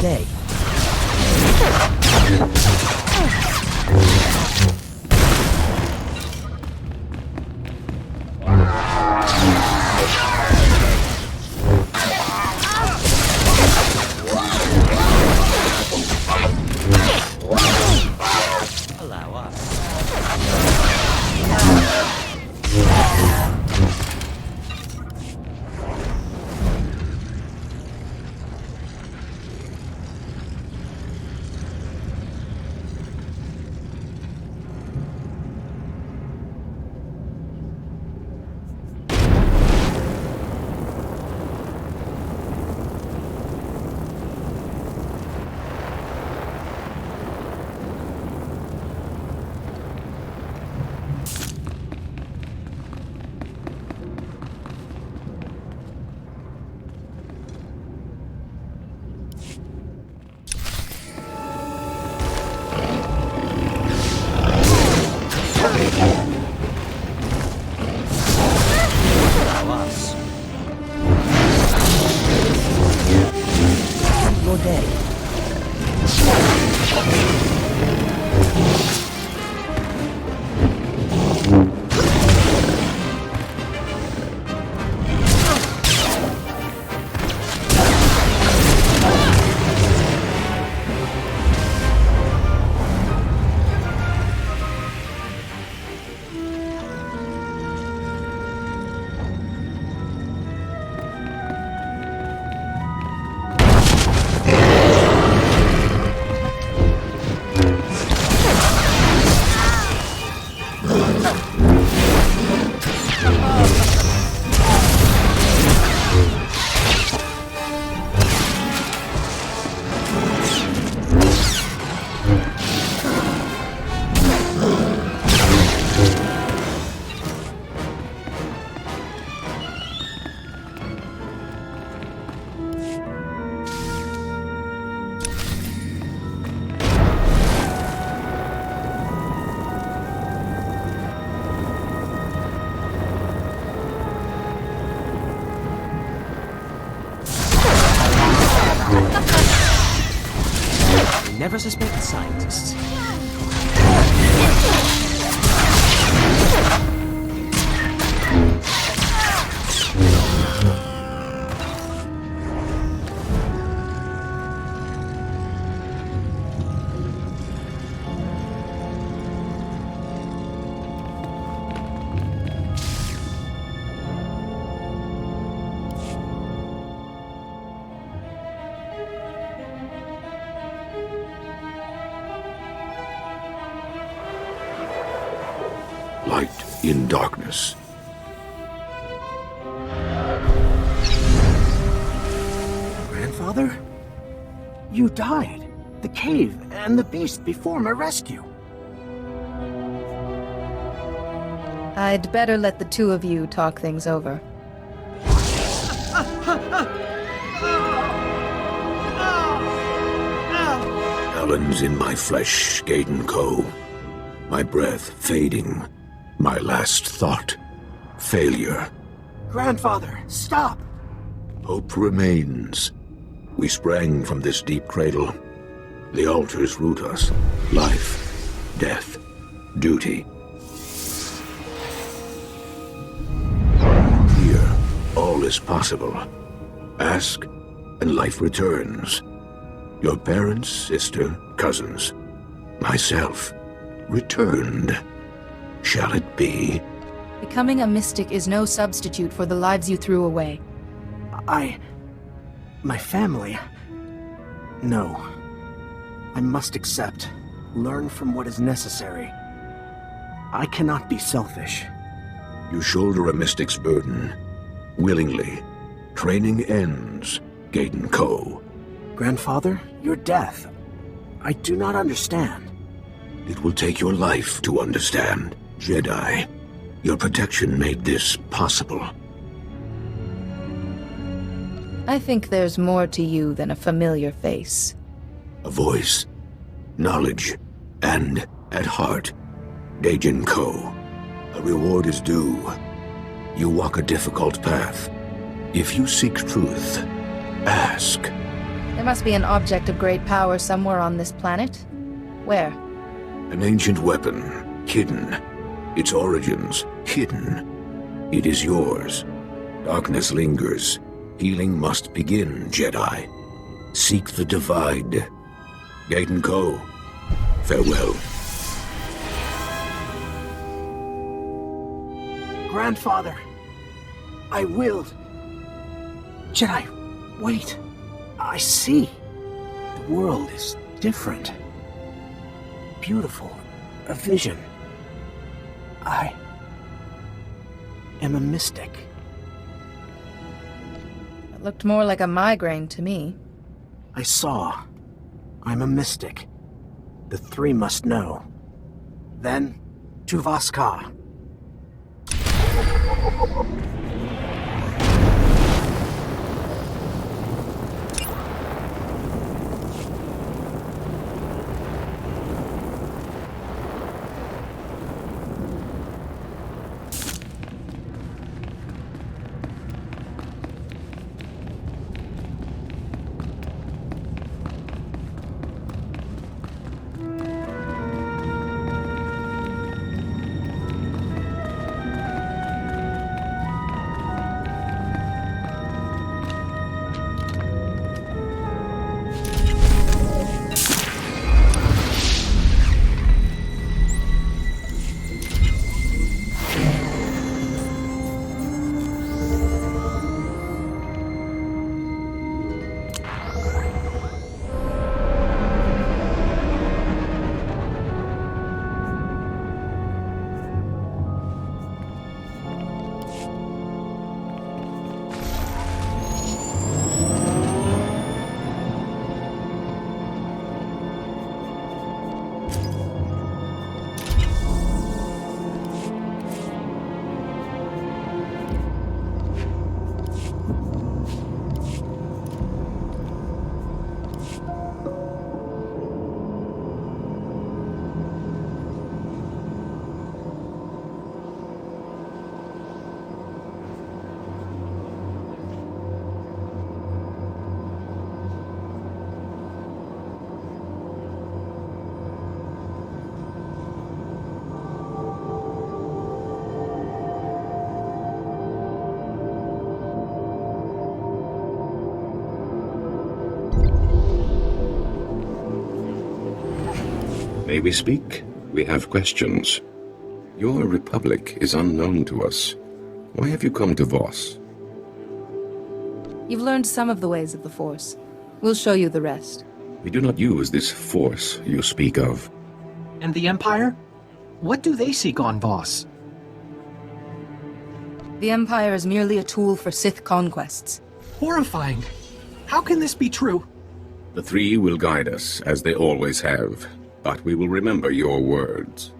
day. Allow us. Allow us. Your day. Never suspect the scientists. Light in darkness. Grandfather? You died. The cave and the beast before my rescue. I'd better let the two of you talk things over. Talons in my flesh, Gaiden Co. My breath fading. My last thought. Failure. Grandfather, stop! Hope remains. We sprang from this deep cradle. The altars root us. Life, death, duty. Here, all is possible. Ask, and life returns. Your parents, sister, cousins, myself, returned. Shall it be? Becoming a mystic is no substitute for the lives you threw away. My family... No. I must accept. Learn from what is necessary. I cannot be selfish. You shoulder a mystic's burden. Willingly. Training ends, Gaiden Co. Grandfather, your death. I do not understand. It will take your life to understand. Jedi, your protection made this possible. I think there's more to you than a familiar face. A voice, knowledge, and, at heart, Gaiden Co. A reward is due. You walk a difficult path. If you seek truth, ask. There must be an object of great power somewhere on this planet. Where? An ancient weapon, hidden. Its origins, hidden. It is yours. Darkness lingers. Healing must begin, Jedi. Seek the divide. Gaten Ko, farewell. Grandfather, I will. Jedi, wait. I see. The world is different. Beautiful. A vision. I am a mystic. It looked more like a migraine to me. I saw. I'm a mystic. The three must know. Then, to Vaskar. May we speak? We have questions. Your republic is unknown to us. Why have you come to Voss? You've learned some of the ways of the Force. We'll show you the rest. We do not use this force you speak of. And the Empire? What do they seek on Voss? The Empire is merely a tool for Sith conquests. Horrifying. How can this be true? The three will guide us, as they always have. But we will remember your words.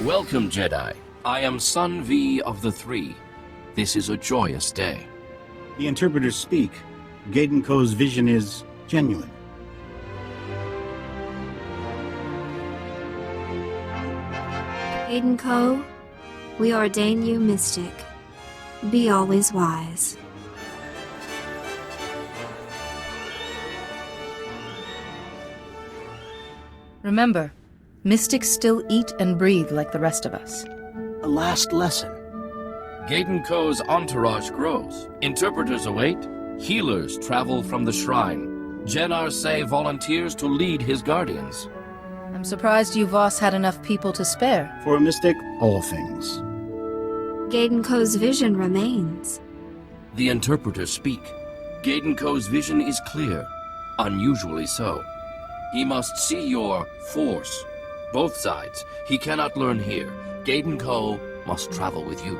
Welcome, Jedi. I am Son V of the Three. This is a joyous day. The interpreters speak. Gaten Ko's vision is genuine. Gaten Ko, we ordain you mystic. Be always wise. Remember, mystics still eat and breathe like the rest of us. A last lesson. Gaten Ko's entourage grows. Interpreters await. Healers travel from the shrine. Jenar Say volunteers to lead his guardians. I'm surprised you Voss had enough people to spare. For a mystic, all things. Gaten Ko's vision remains. The interpreters speak. Gaten Ko's vision is clear, unusually so. He must see your force, Both sides. He cannot learn here. Gaiden Ko must travel with you.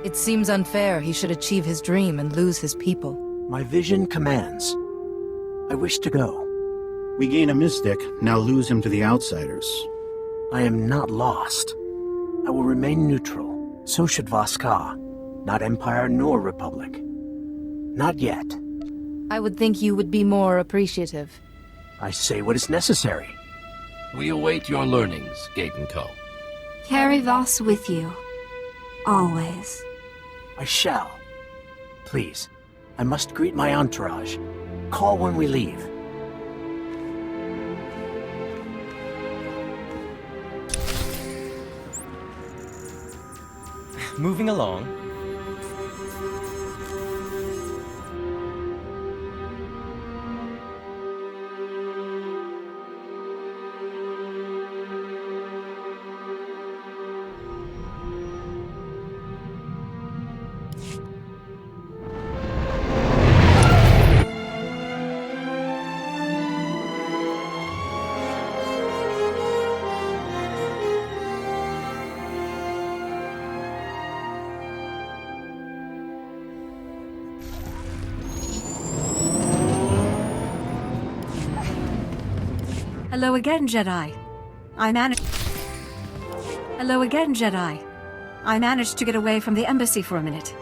It seems unfair he should achieve his dream and lose his people. My vision commands. I wish to go. We gain a mystic, now lose him to the outsiders. I am not lost. I will remain neutral. So should Voskar. Not Empire nor Republic. Not yet. I would think you would be more appreciative. I say what is necessary. We await your learnings, Gaiden Ko. Carry Voss with you. Always. I shall. Please, I must greet my entourage. Call when we leave. Moving along. Hello again, Jedi. Hello again, Jedi. I managed to get away from the embassy for a minute.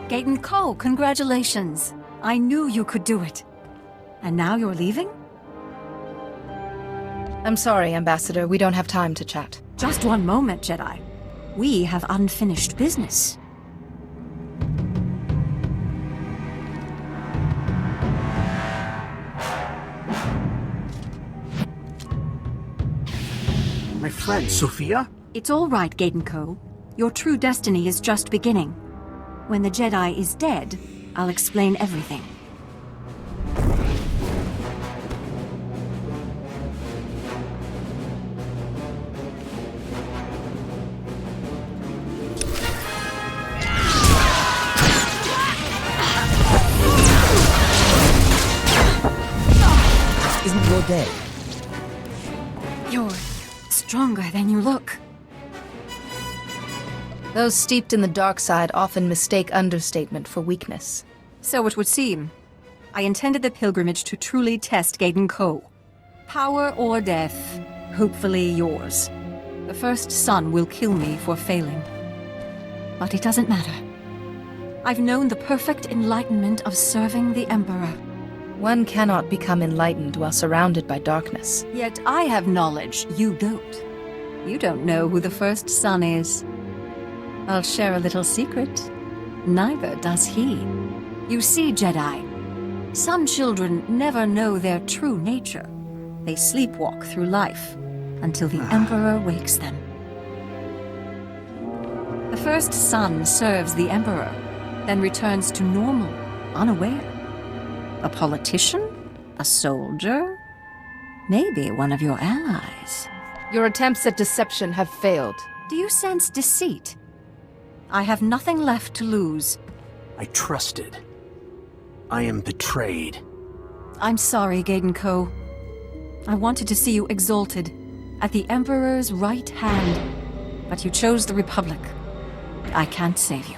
Gaiden Ko, congratulations. I knew you could do it. And now you're leaving? I'm sorry, Ambassador. We don't have time to chat. Just one moment, Jedi. We have unfinished business. My friend, Sophia? It's all right, Gaiden Ko. Your true destiny is just beginning. When the Jedi is dead, I'll explain everything. Isn't your day? You're stronger than you look. Those steeped in the dark side often mistake understatement for weakness. So it would seem. I intended the pilgrimage to truly test Gaiden Ko. Power or death, hopefully yours. The first son will kill me for failing. But it doesn't matter. I've known the perfect enlightenment of serving the Emperor. One cannot become enlightened while surrounded by darkness. Yet I have knowledge you don't. You don't know who the first son is. I'll share a little secret. Neither does he. You see, Jedi, some children never know their true nature. They sleepwalk through life until the Emperor wakes them. The first son serves the Emperor, then returns to normal, unaware. A politician? A soldier? Maybe one of your allies. Your attempts at deception have failed. Do you sense deceit? I have nothing left to lose. I trusted. I am betrayed. I'm sorry, Gaiden Ko. I wanted to see you exalted, at the Emperor's right hand. But you chose the Republic. I can't save you.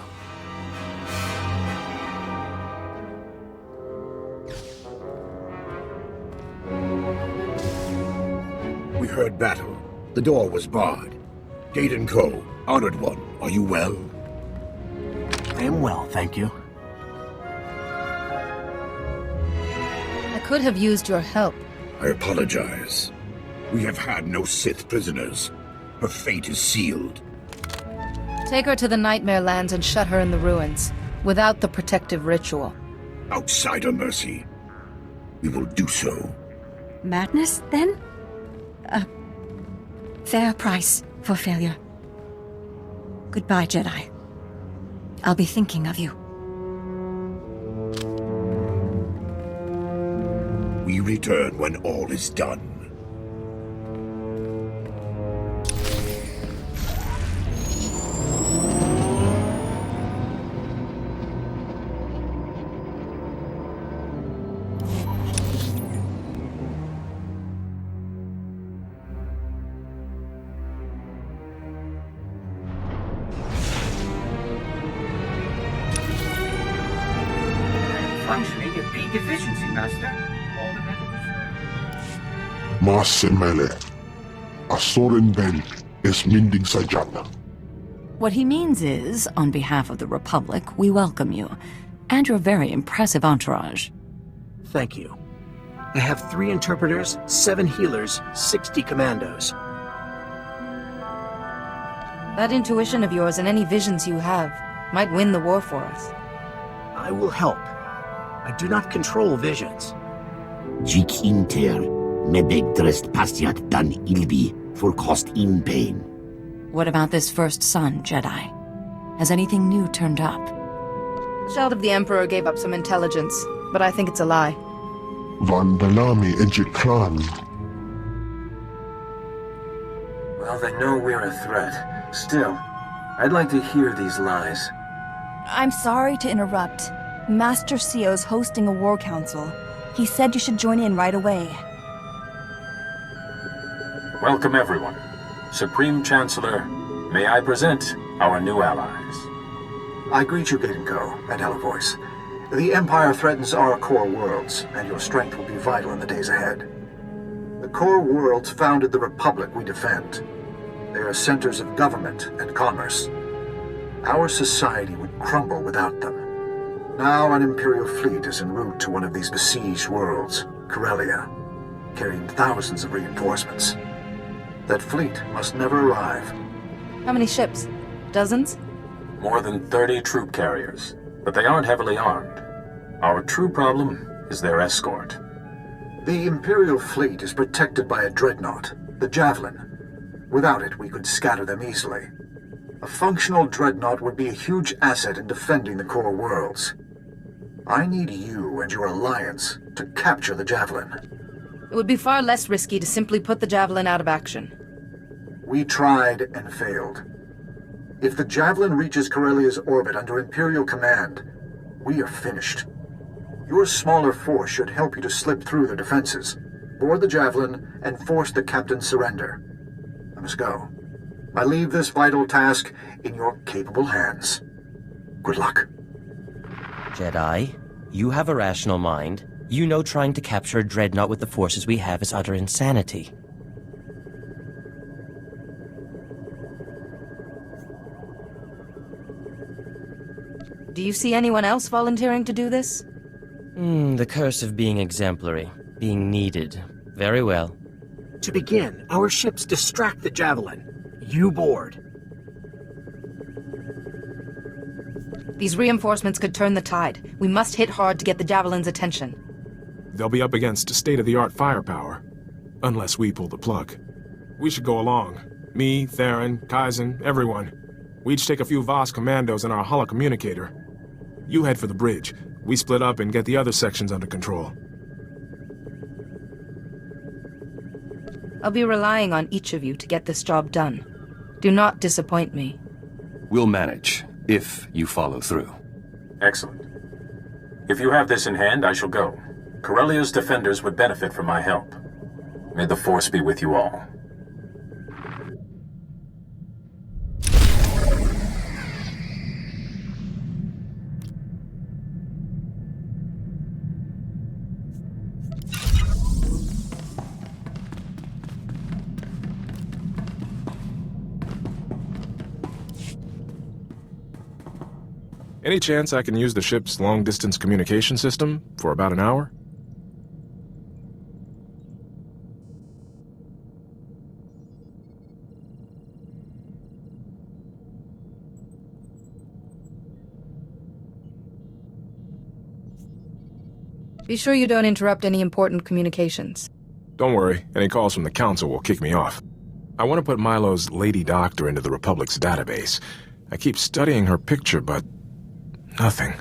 We heard battle. The door was barred. Gaiden Ko, Honored One, are you well? I am well, thank you. I could have used your help. I apologize. We have had no Sith prisoners. Her fate is sealed. Take her to the Nightmare Lands and shut her in the ruins, without the protective ritual. Outsider mercy. We will do so. Madness, then? A fair price for failure. Goodbye, Jedi. I'll be thinking of you. We return when all is done. Master, all the messages... Masemele, Asoren Ben is minding sajana. What he means is, on behalf of the Republic, we welcome you, and your very impressive entourage. Thank you. I have 3 interpreters, 7 healers, 60 commandos. That intuition of yours and any visions you have might win the war for us. I will help. I do not control visions. Jik inter, mebeg drest pasiat dan ilbi, for cost in pain. What about this first son, Jedi? Has anything new turned up? Child of the Emperor gave up some intelligence, but I think it's a lie. Vandalami ejikran. Well, they know we're a threat. Still, I'd like to hear these lies. I'm sorry to interrupt. Master Seo's hosting a war council. He said you should join in right away. Welcome, everyone. Supreme Chancellor, may I present our new allies. I greet you, Gatenko and Hello Voice. The Empire threatens our core worlds, and your strength will be vital in the days ahead. The core worlds founded the Republic we defend. They are centers of government and commerce. Our society would crumble without them. Now an Imperial fleet is en route to one of these besieged worlds, Corellia, carrying thousands of reinforcements. That fleet must never arrive. How many ships? Dozens? More than 30 troop carriers, but they aren't heavily armed. Our true problem is their escort. The Imperial fleet is protected by a dreadnought, the Javelin. Without it, we could scatter them easily. A functional dreadnought would be a huge asset in defending the core worlds. I need you and your alliance to capture the Javelin. It would be far less risky to simply put the Javelin out of action. We tried and failed. If the Javelin reaches Corellia's orbit under Imperial command, we are finished. Your smaller force should help you to slip through their defenses, board the Javelin, and force the captain's surrender. I must go. I leave this vital task in your capable hands. Good luck. Jedi, you have a rational mind. You know trying to capture a dreadnought with the forces we have is utter insanity. Do you see anyone else volunteering to do this? The curse of being exemplary. Being needed. Very well. To begin, our ships distract the Javelin. You board. These reinforcements could turn the tide. We must hit hard to get the Javelin's attention. They'll be up against state-of-the-art firepower. Unless we pull the plug. We should go along. Me, Theron, Kaizen, everyone. We each take a few Voss commandos and our holocommunicator. You head for the bridge. We split up and get the other sections under control. I'll be relying on each of you to get this job done. Do not disappoint me. We'll manage, if you follow through. Excellent. If you have this in hand, I shall go. Corellia's defenders would benefit from my help. May the Force be with you all. Any chance I can use the ship's long-distance communication system for about an hour? Be sure you don't interrupt any important communications. Don't worry, any calls from the Council will kick me off. I want to put Milo's Lady Doctor into the Republic's database. I keep studying her picture, but nothing.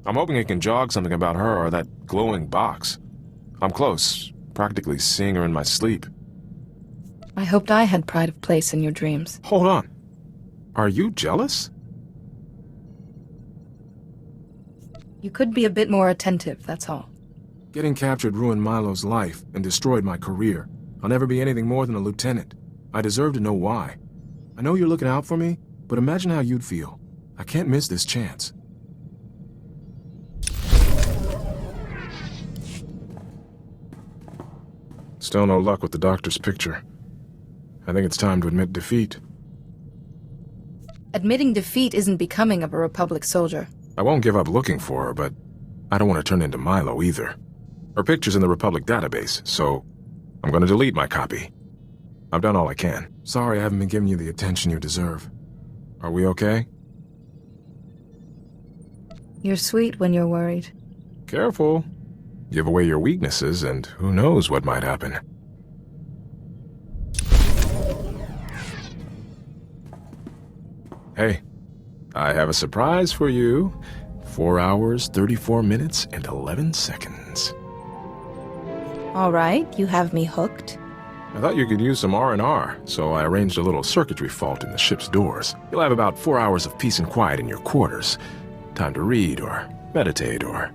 I'm hoping it can jog something about her or that glowing box. I'm close, practically seeing her in my sleep. I hoped I had pride of place in your dreams. Hold on. Are you jealous? You could be a bit more attentive, that's all. Getting captured ruined Milo's life and destroyed my career. I'll never be anything more than a lieutenant. I deserve to know why. I know you're looking out for me, but imagine how you'd feel. I can't miss this chance. Still no luck with the doctor's picture. I think it's time to admit defeat. Admitting defeat isn't becoming of a Republic soldier. I won't give up looking for her, but I don't want to turn into Milo either. Her picture's in the Republic database, so I'm going to delete my copy. I've done all I can. Sorry I haven't been giving you the attention you deserve. Are we okay? You're sweet when you're worried. Careful. Give away your weaknesses, and who knows what might happen. Hey, I have a surprise for you. 4 hours, 34 minutes, and 11 seconds. All right, you have me hooked. I thought you could use some R&R, so I arranged a little circuitry fault in the ship's doors. You'll have about 4 hours of peace and quiet in your quarters. Time to read, or meditate, or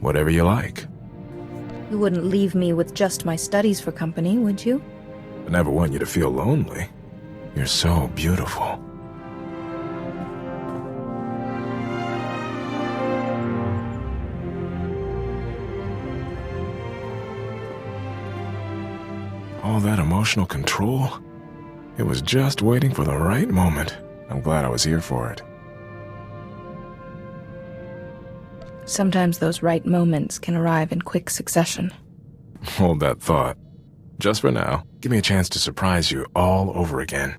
whatever you like. You wouldn't leave me with just my studies for company, would you? I never want you to feel lonely. You're so beautiful. All that emotional control? It was just waiting for the right moment. I'm glad I was here for it. Sometimes those right moments can arrive in quick succession. Hold that thought. Just for now, give me a chance to surprise you all over again.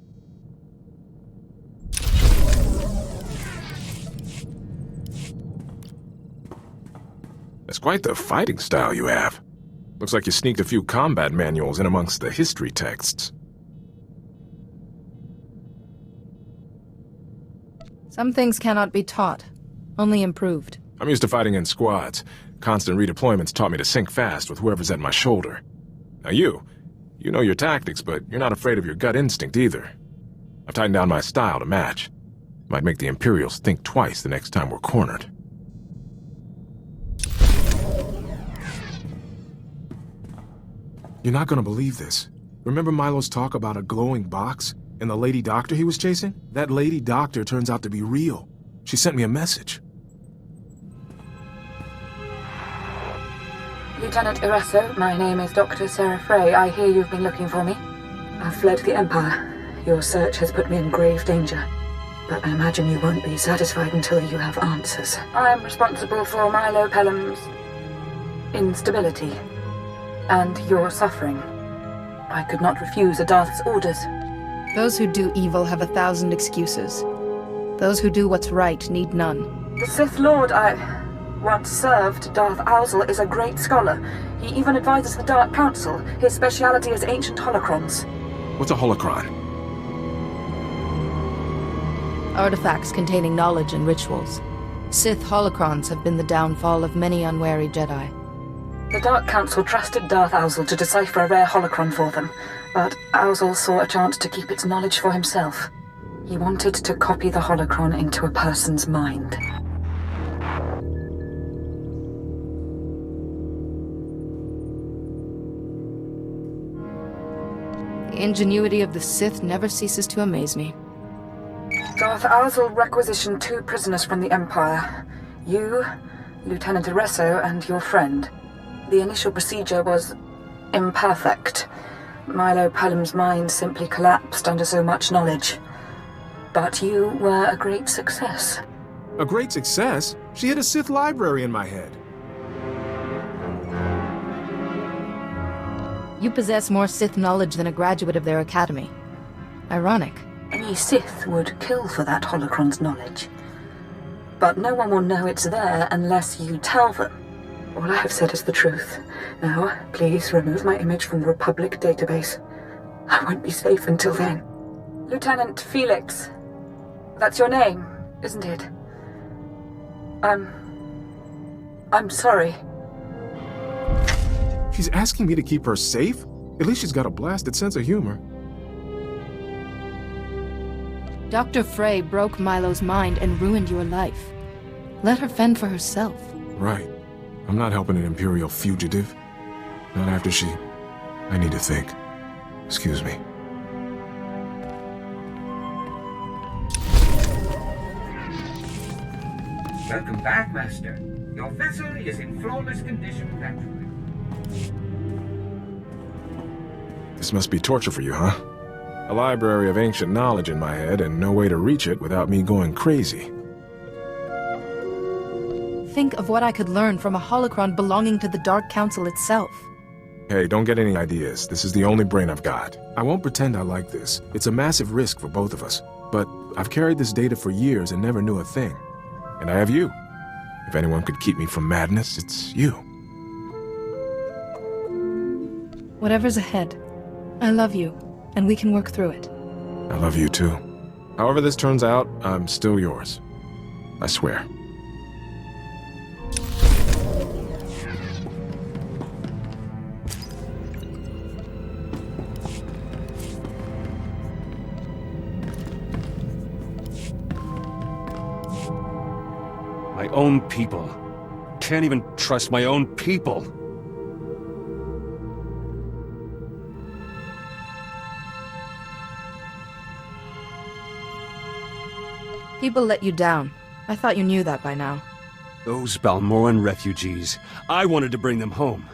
That's quite the fighting style you have. Looks like you sneaked a few combat manuals in amongst the history texts. Some things cannot be taught, only improved. I'm used to fighting in squads. Constant redeployments taught me to sink fast with whoever's at my shoulder. Now you know your tactics, but you're not afraid of your gut instinct either. I've tightened down my style to match. Might make the Imperials think twice the next time we're cornered. You're not gonna believe this. Remember Milo's talk about a glowing box and the lady doctor he was chasing? That lady doctor turns out to be real. She sent me a message. Lieutenant Iresso, my name is Dr. Sarah Frey. I hear you've been looking for me. I've fled the Empire. Your search has put me in grave danger. But I imagine you won't be satisfied until you have answers. I am responsible for Milo Pelham's instability and your suffering. I could not refuse a Darth's orders. Those who do evil have 1,000 excuses. Those who do what's right need none. The Sith Lord I once served, Darth Owsle, is a great scholar. He even advises the Dark Council. His speciality is ancient holocrons. What's a holocron? Artifacts containing knowledge and rituals. Sith holocrons have been the downfall of many unwary Jedi. The Dark Council trusted Darth Owsle to decipher a rare holocron for them, but Owsle saw a chance to keep its knowledge for himself. He wanted to copy the holocron into a person's mind. The ingenuity of the Sith never ceases to amaze me. Darth Owsle requisitioned 2 prisoners from the Empire. You, Lieutenant Iresso, and your friend. The initial procedure was imperfect. Milo Pelham's mind simply collapsed under so much knowledge. But you were a great success. A great success? She hid a Sith library in my head. You possess more Sith knowledge than a graduate of their academy. Ironic. Any Sith would kill for that holocron's knowledge. But no one will know it's there unless you tell them. All I have said is the truth. Now, please remove my image from the Republic database. I won't be safe until then. Lieutenant Felix. That's your name, isn't it? I'm sorry. She's asking me to keep her safe? At least she's got a blasted sense of humor. Dr. Frey broke Milo's mind and ruined your life. Let her fend for herself. Right. I'm not helping an Imperial fugitive. Not after she... I need to think. Excuse me. Welcome back, Master. Your vessel is in flawless condition, naturally. This must be torture for you, huh? A library of ancient knowledge in my head and no way to reach it without me going crazy. Think of what I could learn from a holocron belonging to the Dark Council itself. Hey, don't get any ideas. This is the only brain I've got. I won't pretend I like this. It's a massive risk for both of us. But I've carried this data for years and never knew a thing. And I have you. If anyone could keep me from madness, it's you. Whatever's ahead, I love you, and we can work through it. I love you too. However this turns out, I'm still yours. I swear. My own people. Can't even trust my own people. People let you down. I thought you knew that by now. Those Balmoran refugees. I wanted to bring them home.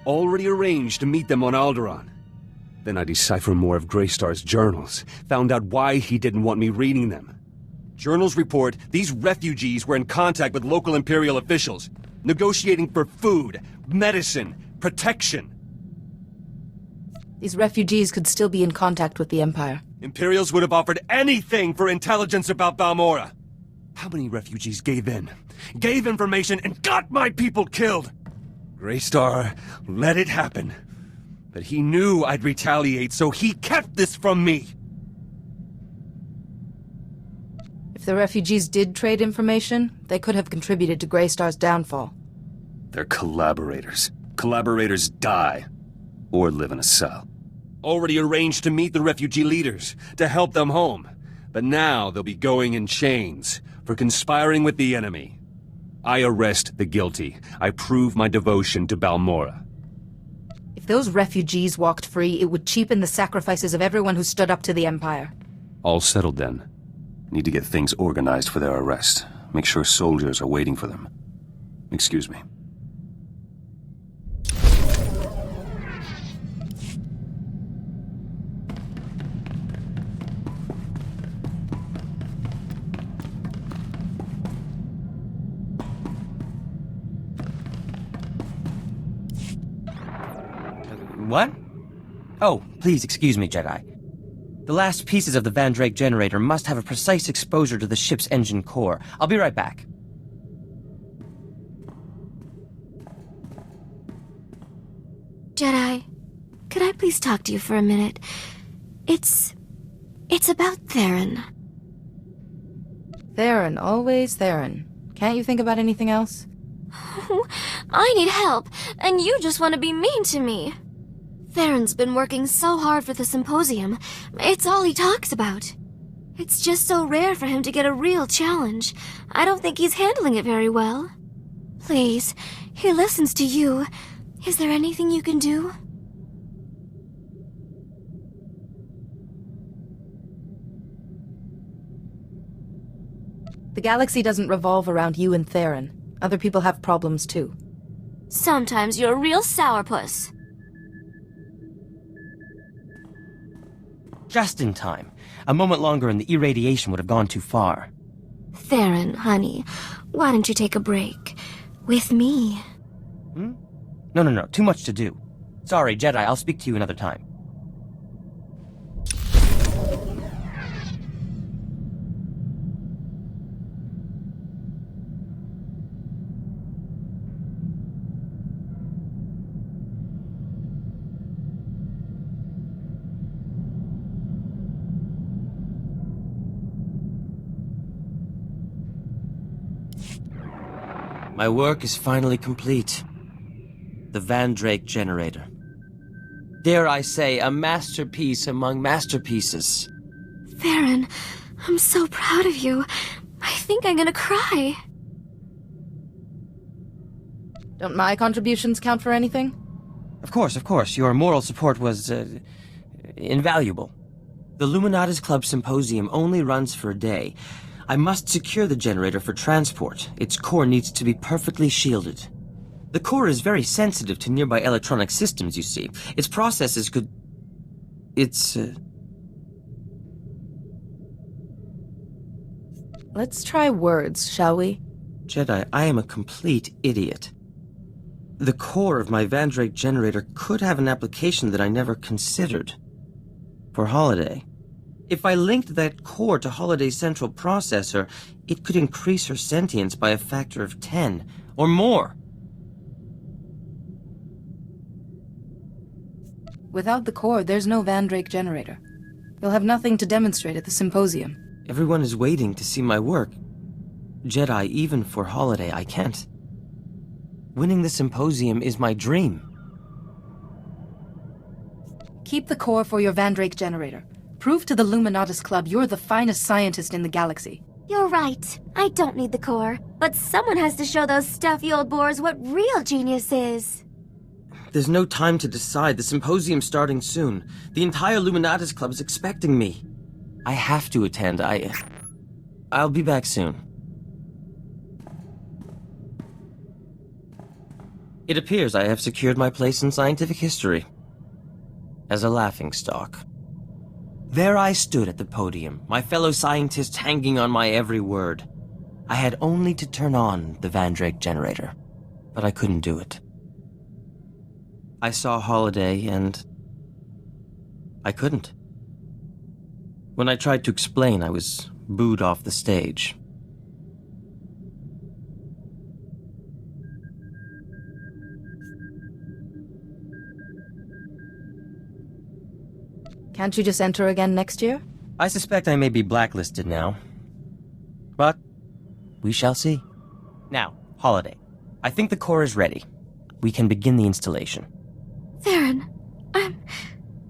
Already arranged to meet them on Alderaan. Then I deciphered more of Greystar's journals. Found out why he didn't want me reading them. Journals report these refugees were in contact with local Imperial officials, negotiating for food, medicine, protection. These refugees could still be in contact with the Empire. Imperials would have offered anything for intelligence about Balmora. How many refugees gave in, gave information, and got my people killed? Greystar let it happen. But he knew I'd retaliate, so he kept this from me. If the refugees did trade information, they could have contributed to Greystar's downfall. They're collaborators. Collaborators die. Or live in a cell. Already arranged to meet the refugee leaders, to help them home. But now they'll be going in chains for conspiring with the enemy. I arrest the guilty. I prove my devotion to Balmora. If those refugees walked free, it would cheapen the sacrifices of everyone who stood up to the Empire. All settled then. Need to get things organized for their arrest. Make sure soldiers are waiting for them. Excuse me. What? Oh, please excuse me, Jedi. The last pieces of the Van Drake generator must have a precise exposure to the ship's engine core. I'll be right back. Jedi, could I please talk to you for a minute? It's about Theron. Theron, always Theron. Can't you think about anything else? I need help, and you just want to be mean to me. Theron's been working so hard for the symposium. It's all he talks about. It's just so rare for him to get a real challenge. I don't think he's handling it very well. Please, he listens to you. Is there anything you can do? The galaxy doesn't revolve around you and Theron. Other people have problems too. Sometimes you're a real sourpuss. Just in time. A moment longer and the irradiation would have gone too far. Theron, honey, why don't you take a break? With me. No. Too much to do. Sorry, Jedi. I'll speak to you another time. My work is finally complete. The Van Drake generator. Dare I say, a masterpiece among masterpieces. Theron, I'm so proud of you. I think I'm gonna cry. Don't my contributions count for anything? Of course. Your moral support was, invaluable. The Luminatis Club Symposium only runs for a day. I must secure the generator for transport. Its core needs to be perfectly shielded. The core is very sensitive to nearby electronic systems, you see. Its processes could... It's, Let's try words, shall we? Jedi, I am a complete idiot. The core of my Vandrake generator could have an application that I never considered. For Holiday. If I linked that core to Holiday's central processor, it could increase her sentience by a factor of 10, or more. Without the core, there's no Vandrake generator. You'll have nothing to demonstrate at the symposium. Everyone is waiting to see my work. Jedi, even for Holiday, I can't. Winning the symposium is my dream. Keep the core for your Vandrake generator. Prove to the Luminatus Club you're the finest scientist in the galaxy. You're right. I don't need the core. But someone has to show those stuffy old bores what real genius is. There's no time to decide. The symposium's starting soon. The entire Luminatus Club is expecting me. I have to attend. I'll be back soon. It appears I have secured my place in scientific history. As a laughingstock. There I stood at the podium, my fellow scientists hanging on my every word. I had only to turn on the Vandrake generator, but I couldn't do it. I saw Holiday and I couldn't. When I tried to explain, I was booed off the stage. Can't you just enter again next year? I suspect I may be blacklisted now. But we shall see. Now, Holiday. I think the core is ready. We can begin the installation. Theron, I'm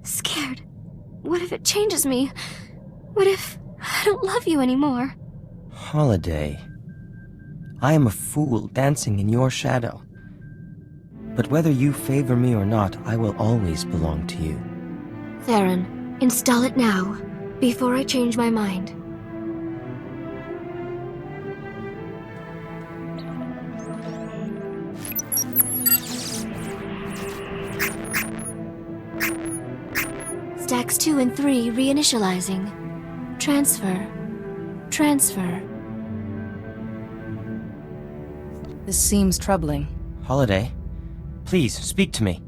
scared. What if it changes me? What if I don't love you anymore? Holiday. I am a fool dancing in your shadow. But whether you favor me or not, I will always belong to you. Theron, install it now, before I change my mind. Stacks 2 and 3 reinitializing. Transfer. Transfer. This seems troubling. Holiday, please speak to me.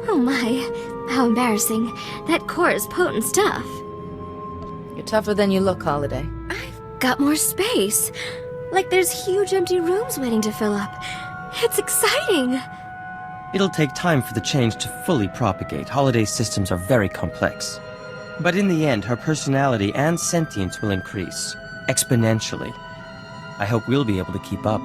Oh my, how embarrassing. That core is potent stuff. You're tougher than you look, Holiday. Got more space. Like there's huge empty rooms waiting to fill up. It's exciting. It'll take time for the change to fully propagate. Holiday's systems are very complex. But in the end, her personality and sentience will increase. Exponentially. I hope we'll be able to keep up.